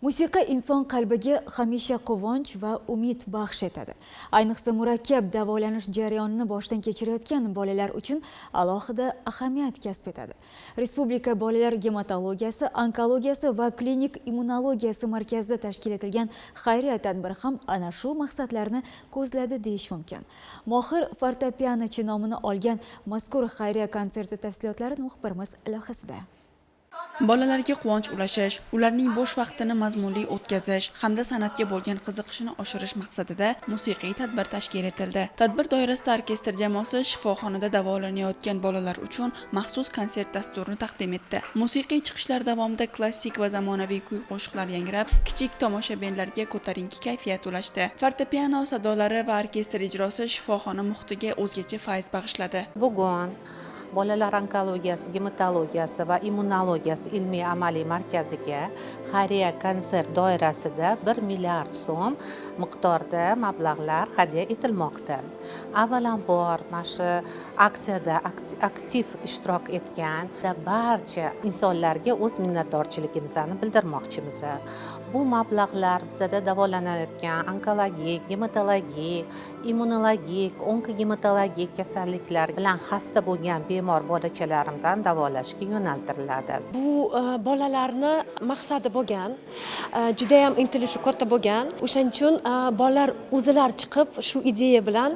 Musiqa inson qalbiga hamisha quvonch va umid baxsh etadi. Ayniqsa murakkab davolanish jarayonini boshdan kechirayotgan bolalar uchun alohida ahamiyat kasb etadi. Respublika bolalar gematologiyasi, onkologiyasi va klinik immunologiyasi markazida tashkil etilgan xayriya tadbiri ham ana shu maqsadlarni ko'zladi deyish mumkin. Mohir fortepianochi nomini olgan mazkur xayriya konserti tafsilotlari muxbirimiz lavhasida. Bolalarga quvonch ulashish, ularning bo'sh vaqtini mazmunli o'tkazish hamda san'atga bo'lgan qiziqishini oshirish maqsadida musiqiy tadbir tashkil etildi. Tadbir doirasida orkestr jamoasi shifoxonada davolanayotgan bolalar uchun maxsus konsert dasturini taqdim etdi. Musiqiy chiqishlar davomida klassik va zamonaviy kuy-qo'shiqlar yangrab, kichik tomoshabinlarga ko'tarinki kayfiyat ulashdi. Fortepiano sadolari va orkestr ijrosi shifoxona muhitiga o'zgacha fayz bag'ishladi. Bugun Bolalar onkologiyasi, gematologiyasi va immunologiyasi ilmiy amaliy markaziga xayriya konsert doirasida 1 milliard so'm miqdorda mablag'lar hadya etilmoqda. Avvalambor mana shu aksiyada aktiv ishtirok etgan barcha insonlarga o'z minnatdorchiligimizni bildirmoqchimiz. Bu mablag'lar bizada davolanayotgan onkologik, gematologik, immunologik, onkogematologik kasalliklar bilan xasta bo'lgan bemor bolachalarimizni davolashga yo'naltiriladi. Bu bolalarni maqsadi bo'lgan, juda ham intilishi katta bo'lgan. O'shaning uchun bolalar o'zilar chiqib shu ideya bilan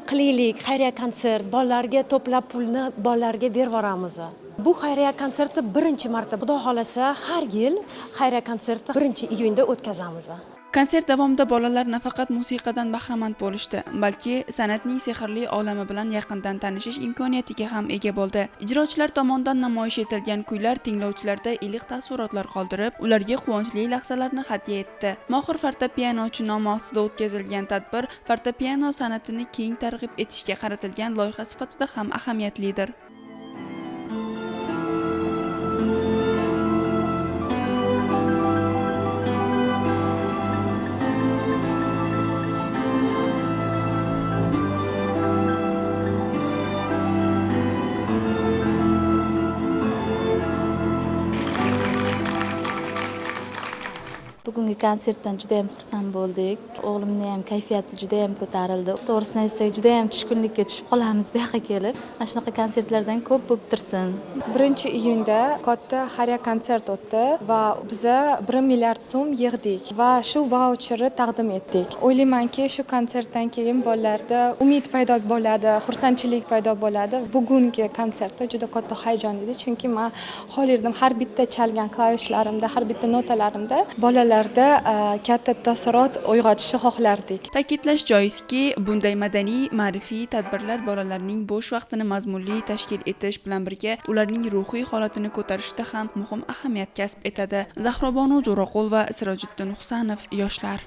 qilaylik xayriya konsert, bolalarga to'plab pulni bolalarga berib yuboramiz. Bu xayriya konserti birinchi marta, Xudo xolasa, har yil xayriya konserti 1-iyunda o'tkazamiz. Konsert davomida bolalar nafaqat musiqadan bahramand bo'lishdi, balki san'atning sehrli olami bilan yaqindan tanishish imkoniyatiga ham ega bo'ldi. Ijrochilar tomonidan namoyish etilgan kuylar tinglovchilarda iliq taassurotlar qoldirib, ularga quvonchli lahzalarni hadya etdi. Mohir fortepianochi nomi ostida o'tkazilgan tadbir fortepiano san'atini keng targ'ib etishga qaratilgan loyiha sifatida ham ahamiyatlidir. Bugungi konsertdan juda ham xursand bo'ldik. O'g'limning ham kayfiyati juda ham ko'tarildi. To'g'risini aytsak, juda ham tushkunlikka tushib qolamiz bu yoqqa kelib. Mana shunaqa konsertlardan ko'p bo'lib tursin. 1-iyunda katta xayriya konsert o'tdi va biz 1 milliard so'm yig'dik va shu vaucherni taqdim etdik. O'ylaymanki, shu konsertdan keyin bolalarda umid paydo bo'ladi, xursandchilik paydo bo'ladi. Bugungi konsertda juda katta hayajon edi, chunki men xohlardim har bitta chalgan klavishlarimda, har bitta notalarimda bolalarda katta taassurot uyg'otishni xohlardik. Ta'kidlash joizki, bunday madaniy, ma'rifiy tadbirlar bolalarning bo'sh vaqtini mazmunli tashkil etish bilan birga ularning ruhiy holatini ko'tarishda ham muhim ahamiyat kasb etadi. Zahrobonu Jo'raqul va Sirojiddin Husanov, yoshlar.